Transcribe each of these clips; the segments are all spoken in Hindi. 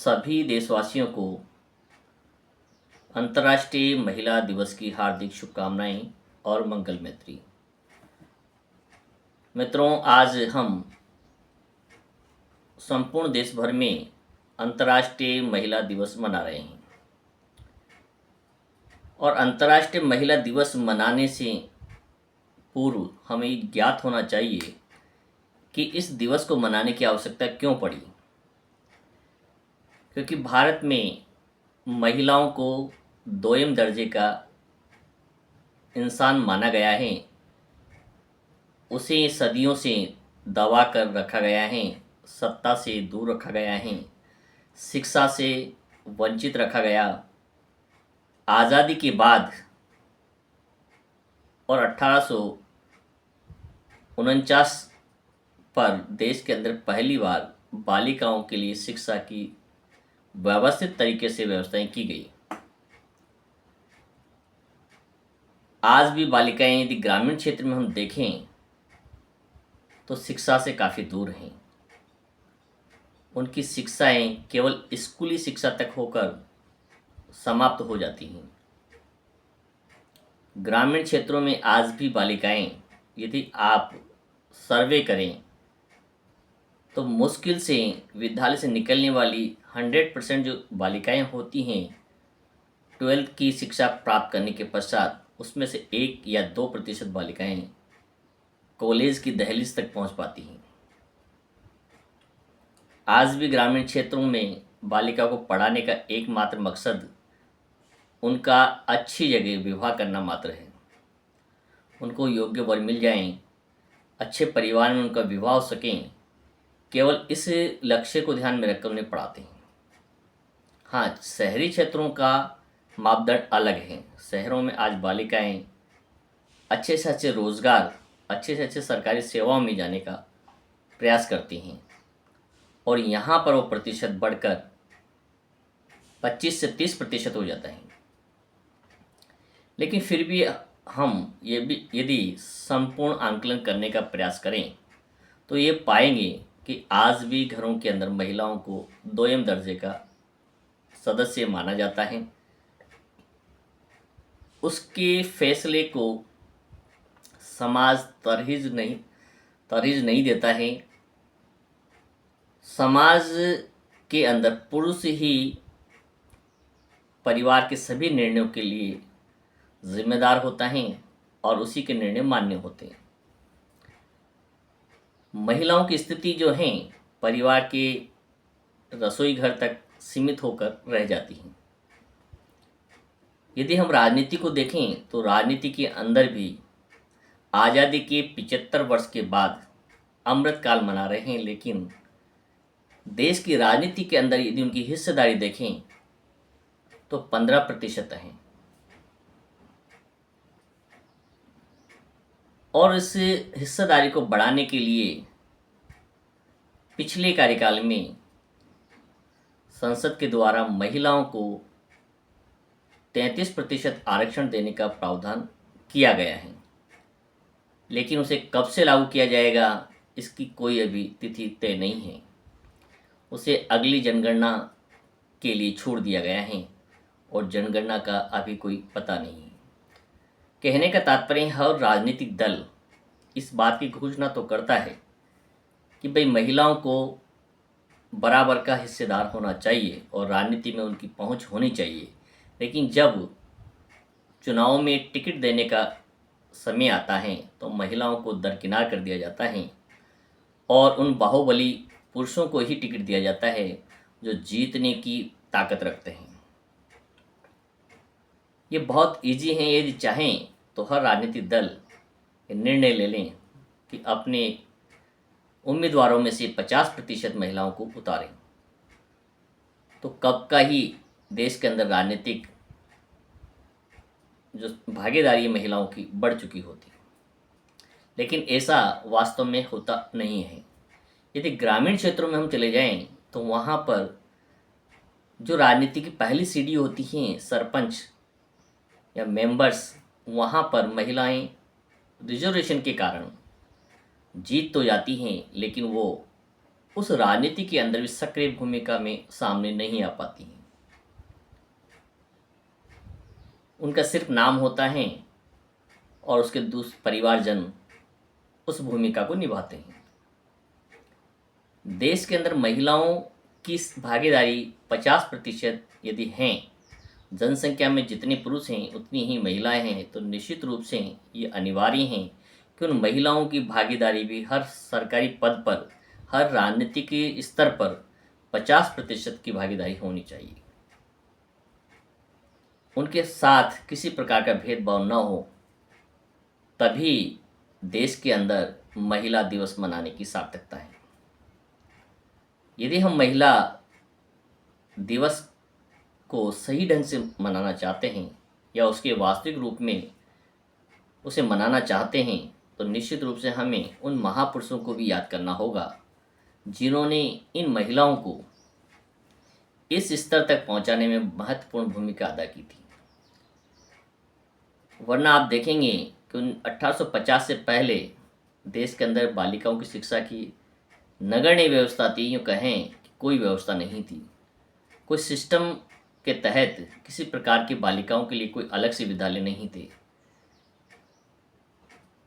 सभी देशवासियों को अंतर्राष्ट्रीय महिला दिवस की हार्दिक शुभकामनाएं और मंगल मैत्री। मित्रों, आज हम संपूर्ण देश भर में अंतर्राष्ट्रीय महिला दिवस मना रहे हैं। और अंतर्राष्ट्रीय महिला दिवस मनाने से पूर्व हमें ज्ञात होना चाहिए कि इस दिवस को मनाने की आवश्यकता क्यों पड़ी। क्योंकि भारत में महिलाओं को दोयम दर्जे का इंसान माना गया है, उसे सदियों से दबा कर रखा गया है, सत्ता से दूर रखा गया है, शिक्षा से वंचित रखा गया। आज़ादी के बाद और 1849 पर देश के अंदर पहली बार बालिकाओं के लिए शिक्षा की व्यवस्थित तरीके से व्यवस्थाएं की गई। आज भी बालिकाएं यदि ग्रामीण क्षेत्र में हम देखें तो शिक्षा से काफ़ी दूर हैं। उनकी शिक्षाएं केवल स्कूली शिक्षा तक होकर समाप्त हो जाती हैं। ग्रामीण क्षेत्रों में आज भी बालिकाएं, यदि आप सर्वे करें तो मुश्किल से विद्यालय से निकलने वाली 100% जो बालिकाएं होती हैं 12th की शिक्षा प्राप्त करने के पश्चात, उसमें से 1 या 2% बालिकाएं कॉलेज की दहलीज तक पहुंच पाती हैं। आज भी ग्रामीण क्षेत्रों में बालिका को पढ़ाने का एकमात्र मकसद उनका अच्छी जगह विवाह करना मात्र है। उनको योग्य वर मिल जाएं, अच्छे परिवार में उनका विवाह हो सकें, केवल इस लक्ष्य को ध्यान में रखकर उन्हें पढ़ाते हैं। हाँ, शहरी क्षेत्रों का मापदंड अलग है। शहरों में आज बालिकाएं अच्छे से अच्छे रोज़गार, अच्छे से अच्छे सरकारी सेवाओं में जाने का प्रयास करती हैं और यहाँ पर वो प्रतिशत बढ़कर 25 से 30% हो जाता है। लेकिन फिर भी हम ये भी यदि संपूर्ण आंकलन करने का प्रयास करें तो ये पाएंगे कि आज भी घरों के अंदर महिलाओं को दोयम दर्जे का सदस्य माना जाता है। उसके फैसले को समाज तरहीज नहीं देता है। समाज के अंदर पुरुष ही परिवार के सभी निर्णयों के लिए जिम्मेदार होता है और उसी के निर्णय मान्य होते हैं। महिलाओं की स्थिति जो है परिवार के रसोई घर तक सीमित होकर रह जाती हैं। यदि हम राजनीति को देखें तो राजनीति के अंदर भी आज़ादी के 75 वर्ष के बाद अमृतकाल मना रहे हैं, लेकिन देश की राजनीति के अंदर यदि उनकी हिस्सेदारी देखें तो 15% है। और इस हिस्सेदारी को बढ़ाने के लिए पिछले कार्यकाल में संसद के द्वारा महिलाओं को 33% आरक्षण देने का प्रावधान किया गया है। लेकिन उसे कब से लागू किया जाएगा इसकी कोई अभी तिथि तय नहीं है। उसे अगली जनगणना के लिए छोड़ दिया गया है और जनगणना का अभी कोई पता नहीं है। कहने का तात्पर्य हर राजनीतिक दल इस बात की घोषणा तो करता है कि भाई महिलाओं को बराबर का हिस्सेदार होना चाहिए और राजनीति में उनकी पहुंच होनी चाहिए, लेकिन जब चुनाव में टिकट देने का समय आता है तो महिलाओं को दरकिनार कर दिया जाता है और उन बाहुबली पुरुषों को ही टिकट दिया जाता है जो जीतने की ताकत रखते हैं। ये बहुत इजी है। यदि चाहें तो हर राजनीतिक दल निर्णय ले लें कि अपने उम्मीदवारों में से 50% महिलाओं को उतारें, तो कब का ही देश के अंदर राजनीतिक जो भागीदारी महिलाओं की बढ़ चुकी होती। लेकिन ऐसा वास्तव में होता नहीं है। यदि ग्रामीण क्षेत्रों में हम चले जाएं तो वहाँ पर जो राजनीति की पहली सीढ़ी होती हैं, सरपंच या मेंबर्स, वहाँ पर महिलाएं रिजर्वेशन के कारण जीत तो जाती हैं, लेकिन वो उस राजनीति के अंदर भी सक्रिय भूमिका में सामने नहीं आ पाती हैं। उनका सिर्फ नाम होता है और उसके परिवारजन उस भूमिका को निभाते हैं। देश के अंदर महिलाओं की भागीदारी 50% यदि हैं, जनसंख्या में जितने पुरुष हैं उतनी ही महिलाएं हैं, तो निश्चित रूप से ये अनिवार्य हैं कि उन महिलाओं की भागीदारी भी हर सरकारी पद पर, हर राजनीतिक स्तर पर 50% की भागीदारी होनी चाहिए। उनके साथ किसी प्रकार का भेदभाव न हो, तभी देश के अंदर महिला दिवस मनाने की सार्थकता है। यदि हम महिला दिवस को सही ढंग से मनाना चाहते हैं या उसके वास्तविक रूप में उसे मनाना चाहते हैं, तो निश्चित रूप से हमें उन महापुरुषों को भी याद करना होगा जिन्होंने इन महिलाओं को इस स्तर तक पहुंचाने में महत्वपूर्ण भूमिका अदा की थी। वरना आप देखेंगे कि 1850 से पहले देश के अंदर बालिकाओं की शिक्षा की नगण्य व्यवस्था थी, यूँ कहें कि कोई व्यवस्था नहीं थी। कोई सिस्टम के तहत किसी प्रकार की बालिकाओं के लिए कोई अलग से विद्यालय नहीं थे।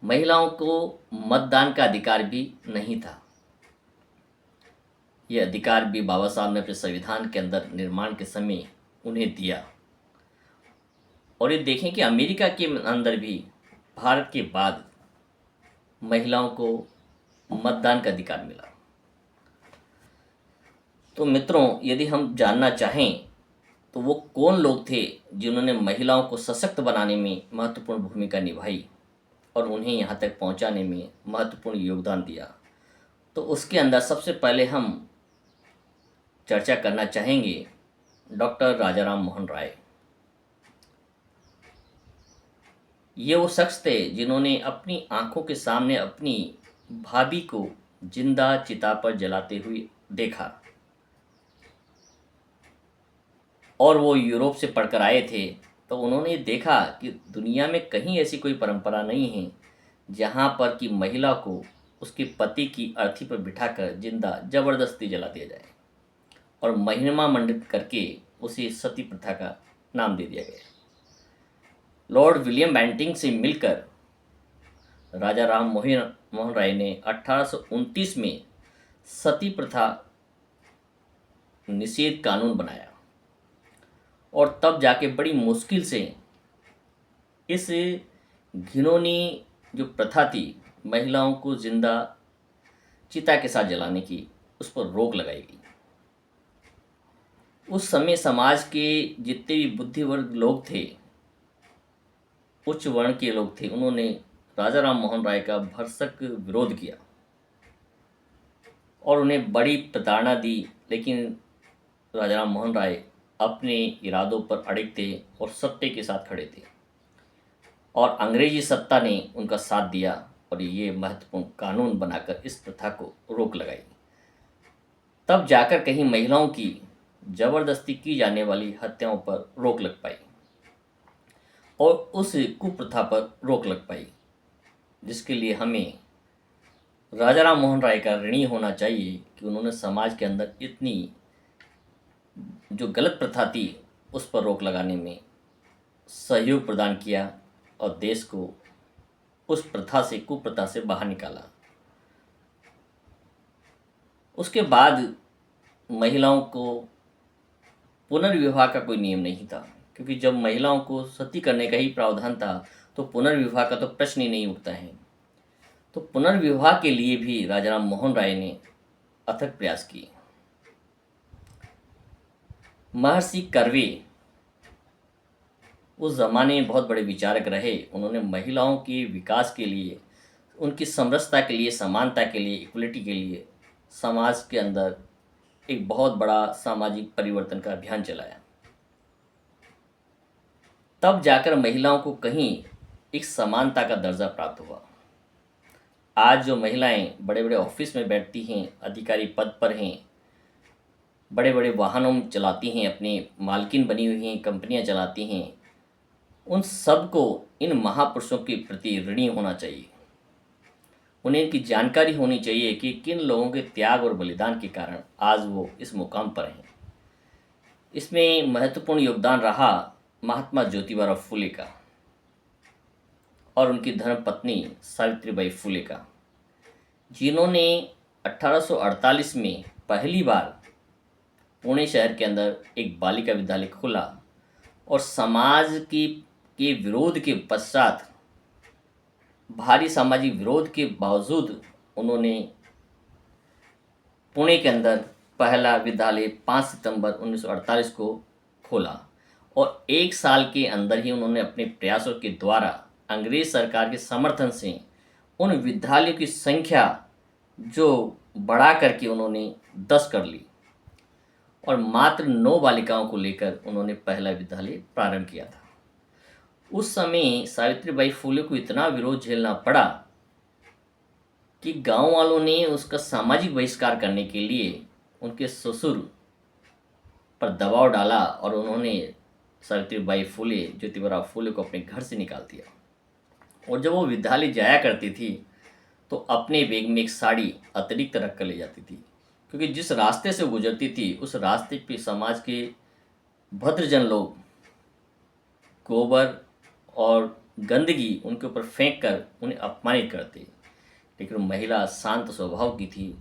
महिलाओं को मतदान का अधिकार भी नहीं था। यह अधिकार भी बाबा साहब ने अपने संविधान के अंदर निर्माण के समय उन्हें दिया। और ये देखें कि अमेरिका के अंदर भी भारत के बाद महिलाओं को मतदान का अधिकार मिला। तो मित्रों, यदि हम जानना चाहें तो वो कौन लोग थे जिन्होंने महिलाओं को सशक्त बनाने में महत्वपूर्ण भूमिका निभाई और उन्हें यहाँ तक पहुँचाने में महत्वपूर्ण योगदान दिया, तो उसके अंदर सबसे पहले हम चर्चा करना चाहेंगे डॉक्टर राजा राम मोहन राय। ये वो शख्स थे जिन्होंने अपनी आंखों के सामने अपनी भाभी को जिंदा चिता पर जलाते हुए देखा, और वो यूरोप से पढ़कर आए थे। तो उन्होंने देखा कि दुनिया में कहीं ऐसी कोई परंपरा नहीं है जहाँ पर कि महिला को उसके पति की अर्थी पर बिठाकर जिंदा जबरदस्ती जला दिया जाए और महिमा मंडित करके उसे सती प्रथा का नाम दे दिया गया। लॉर्ड विलियम बेंटिंग से मिलकर राजा राम मोहन राय ने 1829 में सती प्रथा निषेध कानून बनाया, और तब जाके बड़ी मुश्किल से इस घिनौनी जो प्रथा थी महिलाओं को जिंदा चिता के साथ जलाने की, उस पर रोक लगाई गई। उस समय समाज के जितने भी बुद्धिवर्ग लोग थे, उच्च वर्ण के लोग थे, उन्होंने राजा राम मोहन राय का भरसक विरोध किया और उन्हें बड़ी प्रताड़ना दी। लेकिन राजा राम मोहन राय अपने इरादों पर अड़िग थे और सत्य के साथ खड़े थे, और अंग्रेजी सत्ता ने उनका साथ दिया और ये महत्वपूर्ण कानून बनाकर इस प्रथा को रोक लगाई। तब जाकर कहीं महिलाओं की जबरदस्ती की जाने वाली हत्याओं पर रोक लग पाई और उस कुप्रथा पर रोक लग पाई, जिसके लिए हमें राजा राम मोहन राय का ऋणी होना चाहिए कि उन्होंने समाज के अंदर इतनी जो गलत प्रथा थी उस पर रोक लगाने में सहयोग प्रदान किया और देश को उस प्रथा से, कुप्रथा से बाहर निकाला। उसके बाद महिलाओं को पुनर्विवाह का कोई नियम नहीं था, क्योंकि जब महिलाओं को सती करने का ही प्रावधान था तो पुनर्विवाह का तो प्रश्न ही नहीं उठता है। तो पुनर्विवाह के लिए भी राजा राम मोहन राय ने अथक प्रयास किए। महर्षि कर्वे उस ज़माने में बहुत बड़े विचारक रहे। उन्होंने महिलाओं के विकास के लिए, उनकी समरसता के लिए, समानता के लिए, इक्वलिटी के लिए समाज के अंदर एक बहुत बड़ा सामाजिक परिवर्तन का अभियान चलाया। तब जाकर महिलाओं को कहीं एक समानता का दर्जा प्राप्त हुआ। आज जो महिलाएं बड़े बड़े ऑफिस में बैठती हैं, अधिकारी पद पर हैं, बड़े बड़े वाहनों में चलाती हैं, अपनी मालकिन बनी हुई हैं, कंपनियां चलाती हैं, उन सब को इन महापुरुषों के प्रति ऋणी होना चाहिए। उन्हें इनकी जानकारी होनी चाहिए कि किन लोगों के त्याग और बलिदान के कारण आज वो इस मुकाम पर हैं। इसमें महत्वपूर्ण योगदान रहा महात्मा ज्योतिबा फुले का और उनकी धर्मपत्नी सावित्रीबाई फुले का, जिन्होंने 1848 में पहली बार पुणे शहर के अंदर एक बालिका विद्यालय खोला और समाज के विरोध के पश्चात, भारी सामाजिक विरोध के बावजूद उन्होंने पुणे के अंदर पहला विद्यालय 5 सितंबर 1948 को खोला और 1 साल के अंदर ही उन्होंने अपने प्रयासों के द्वारा अंग्रेज सरकार के समर्थन से उन विद्यालयों की संख्या जो बढ़ा करके उन्होंने 10 कर ली और मात्र 9 बालिकाओं को लेकर उन्होंने पहला विद्यालय प्रारंभ किया था। उस समय सावित्रीबाई फुले को इतना विरोध झेलना पड़ा कि गांव वालों ने उसका सामाजिक बहिष्कार करने के लिए उनके ससुर पर दबाव डाला और उन्होंने सावित्रीबाई फुले ज्योतिबा फुले को अपने घर से निकाल दिया। और जब वो विद्यालय जाया करती थी तो अपने बैग में एक साड़ी अतिरिक्त रख कर ले जाती थी, क्योंकि जिस रास्ते से गुजरती थी उस रास्ते पे समाज के भद्रजन लोग गोबर और गंदगी उनके ऊपर फेंक कर उन्हें अपमानित करते, लेकिन महिला शांत स्वभाव की थी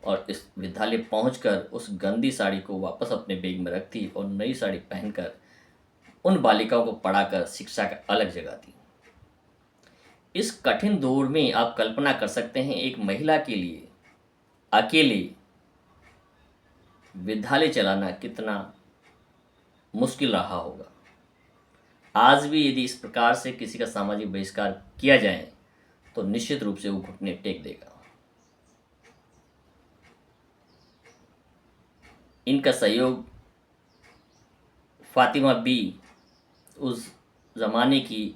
और इस विद्यालय पहुंचकर उस गंदी साड़ी को वापस अपने बैग में रखती और नई साड़ी पहनकर उन बालिकाओं को पढ़ाकर शिक्षा का अलग जगाती। इस कठिन दौर में आप कल्पना कर सकते हैं एक महिला के लिए अकेले विद्यालय चलाना कितना मुश्किल रहा होगा। आज भी यदि इस प्रकार से किसी का सामाजिक बहिष्कार किया जाए तो निश्चित रूप से वो घुटने टेक देगा। इनका सहयोग फातिमा बी उस ज़माने की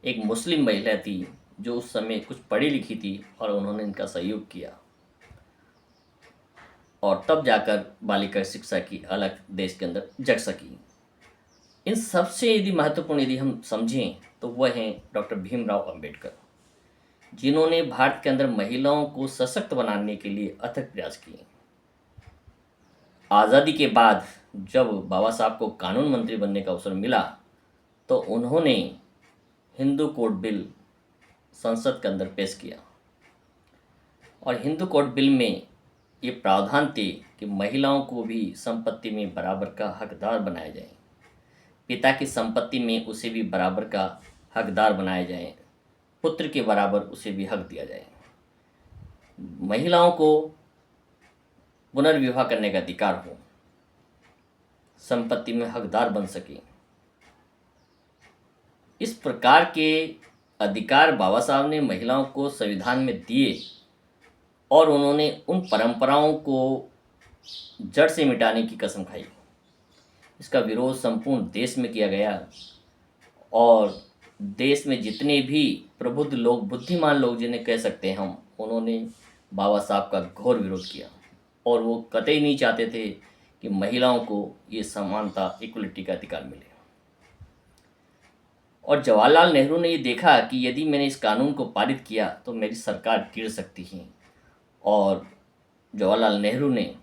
एक मुस्लिम महिला थी जो उस समय कुछ पढ़ी लिखी थी और उन्होंने इनका सहयोग किया और तब जाकर बालिका शिक्षा की अलग देश के अंदर जग सकी। इन सबसे यदि महत्वपूर्ण यदि हम समझें तो वह हैं डॉक्टर भीमराव अंबेडकर, जिन्होंने भारत के अंदर महिलाओं को सशक्त बनाने के लिए अथक प्रयास किए। आज़ादी के बाद जब बाबा साहब को कानून मंत्री बनने का अवसर मिला तो उन्होंने हिंदू कोड बिल संसद के अंदर पेश किया और हिंदू कोड बिल में ये प्रावधान थे कि महिलाओं को भी संपत्ति में बराबर का हकदार बनाया जाए, पिता की संपत्ति में उसे भी बराबर का हकदार बनाया जाए, पुत्र के बराबर उसे भी हक दिया जाए, महिलाओं को पुनर्विवाह करने का अधिकार हो, संपत्ति में हकदार बन सके। इस प्रकार के अधिकार बाबा साहब ने महिलाओं को संविधान में दिए और उन्होंने उन परंपराओं को जड़ से मिटाने की कसम खाई। इसका विरोध संपूर्ण देश में किया गया और देश में जितने भी प्रबुद्ध लोग, बुद्धिमान लोग जिन्हें कह सकते हैं हम, उन्होंने बाबा साहब का घोर विरोध किया और वो कतई नहीं चाहते थे कि महिलाओं को ये समानता, इक्वलिटी का अधिकार मिले। और जवाहरलाल नेहरू ने ये देखा कि यदि मैंने इस कानून को पारित किया तो मेरी सरकार गिर सकती है और जवाहरलाल नेहरू ने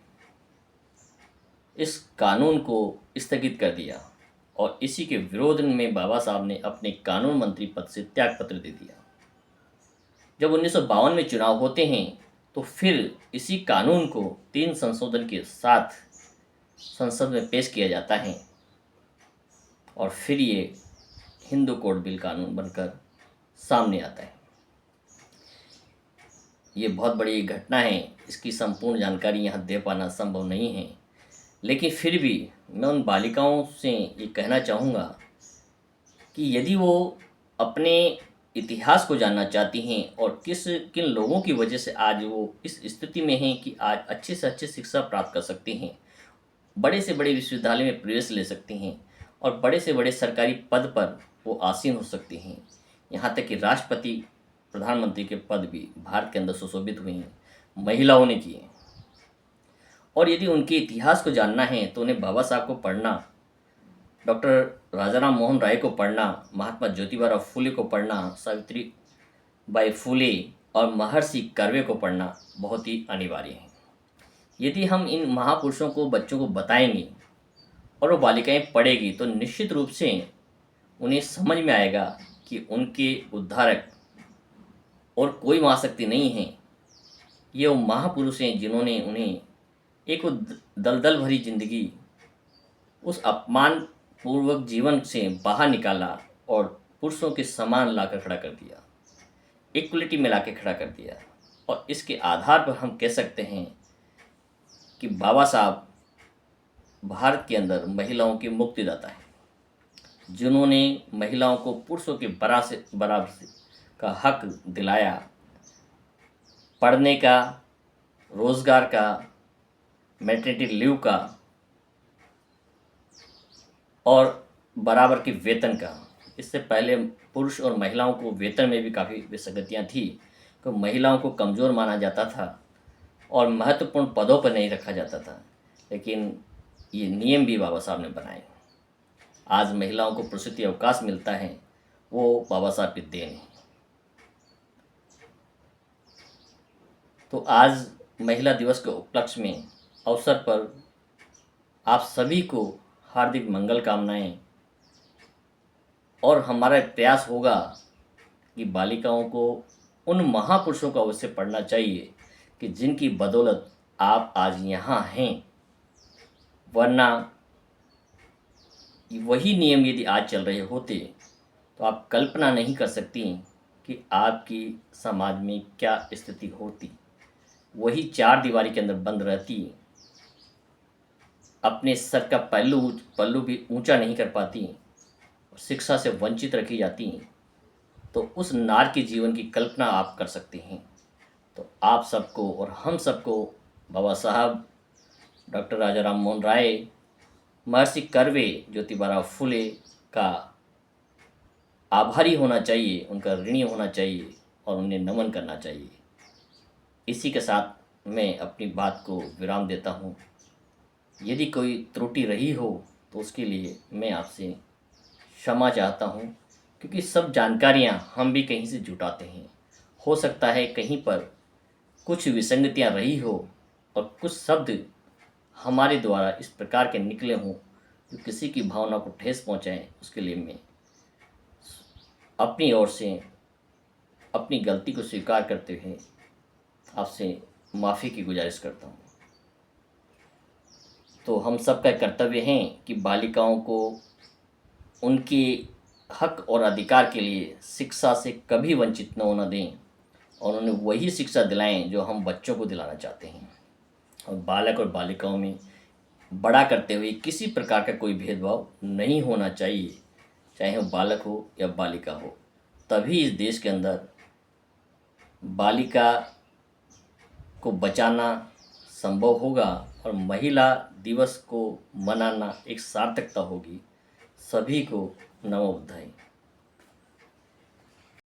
इस कानून को स्थगित कर दिया और इसी के विरोध में बाबा साहब ने अपने कानून मंत्री पद से त्यागपत्र दे दिया। जब 1952 में चुनाव होते हैं तो फिर इसी कानून को 3 संशोधन के साथ संसद में पेश किया जाता है और फिर ये हिंदू कोड बिल कानून बनकर सामने आता है। ये बहुत बड़ी घटना है, इसकी संपूर्ण जानकारी यहाँ दे पाना संभव नहीं है, लेकिन फिर भी मैं उन बालिकाओं से ये कहना चाहूँगा कि यदि वो अपने इतिहास को जानना चाहती हैं और किन लोगों की वजह से आज वो इस स्थिति में हैं कि आज अच्छे से अच्छी शिक्षा प्राप्त कर सकती हैं, बड़े से बड़े विश्वविद्यालय में प्रवेश ले सकती हैं और बड़े से बड़े सरकारी पद पर वो आसीन हो सकती हैं, यहाँ तक कि राष्ट्रपति, प्रधानमंत्री के पद भी भारत के अंदर सुशोभित हुए हैं, महिलाओं ने किए। और यदि उनके इतिहास को जानना है तो उन्हें बाबा साहब को पढ़ना, डॉक्टर राजाराम मोहन राय को पढ़ना, महात्मा ज्योतिबा फुले को पढ़ना, सावित्रीबाई फुले और महर्षि कर्वे को पढ़ना बहुत ही अनिवार्य है। यदि हम इन महापुरुषों को बच्चों को बताएंगे और वो बालिकाएं पढ़ेगी तो निश्चित रूप से उन्हें समझ में आएगा कि उनके उद्धारक और कोई महाशक्ति नहीं है, ये वो महापुरुष हैं जिन्होंने उन्हें एक वो दलदल भरी जिंदगी, उस अपमान पूर्वक जीवन से बाहर निकाला और पुरुषों के समान लाकर खड़ा कर दिया, इक्वलिटी में लाकर खड़ा कर दिया। और इसके आधार पर हम कह सकते हैं कि बाबा साहब भारत के अंदर महिलाओं के मुक्तिदाता हैं, जिन्होंने महिलाओं को पुरुषों के बराबर का हक दिलाया, पढ़ने का, रोज़गार का, मैटरनिटी लीव का और बराबर के वेतन का। इससे पहले पुरुष और महिलाओं को वेतन में भी काफ़ी विसंगतियाँ थी, तो महिलाओं को कमज़ोर माना जाता था और महत्वपूर्ण पदों पर नहीं रखा जाता था, लेकिन ये नियम भी बाबा साहब ने बनाए। आज महिलाओं को प्रसूति अवकाश मिलता है, वो बाबा साहब की देन है। तो आज महिला दिवस के उपलक्ष्य में अवसर पर आप सभी को हार्दिक मंगल कामनाएं, और हमारा प्रयास होगा कि बालिकाओं को उन महापुरुषों को अवश्य पढ़ना चाहिए कि जिनकी बदौलत आप आज यहाँ हैं। वरना वही नियम यदि आज चल रहे होते तो आप कल्पना नहीं कर सकती कि आपकी समाज में क्या स्थिति होती। वही चार दीवारी के अंदर बंद रहती, अपने सर का पल्लू भी ऊंचा नहीं कर पाती, शिक्षा से वंचित रखी जाती, तो उस नार के जीवन की कल्पना आप कर सकते हैं। तो आप सबको और हम सबको बाबा साहब डॉक्टर राजा राम मोहन राय, महर्षि कर्वे, ज्योतिबा फुले का आभारी होना चाहिए, उनका ऋणी होना चाहिए और उन्हें नमन करना चाहिए। इसी के साथ मैं अपनी बात को विराम देता हूँ। यदि कोई त्रुटि रही हो तो उसके लिए मैं आपसे क्षमा चाहता हूँ, क्योंकि सब जानकारियाँ हम भी कहीं से जुटाते हैं। हो सकता है कहीं पर कुछ विसंगतियाँ रही हो और कुछ शब्द हमारे द्वारा इस प्रकार के निकले हों जो किसी की भावना को ठेस पहुँचाएँ। उसके लिए मैं अपनी ओर से अपनी गलती को स्वीकार करते हुए आपसे माफ़ी की गुजारिश करता हूँ। तो हम सबका कर्तव्य है कि बालिकाओं को उनके हक और अधिकार के लिए शिक्षा से कभी वंचित न होना दें और उन्हें वही शिक्षा दिलाएं जो हम बच्चों को दिलाना चाहते हैं। और बालक और बालिकाओं में बड़ा करते हुए किसी प्रकार का कोई भेदभाव नहीं होना चाहिए, चाहे वो बालक हो या बालिका हो। तभी इस देश के अंदर बालिका को बचाना संभव होगा और महिला दिवस को मनाना एक सार्थकता होगी। सभी को नमो बुद्धाय।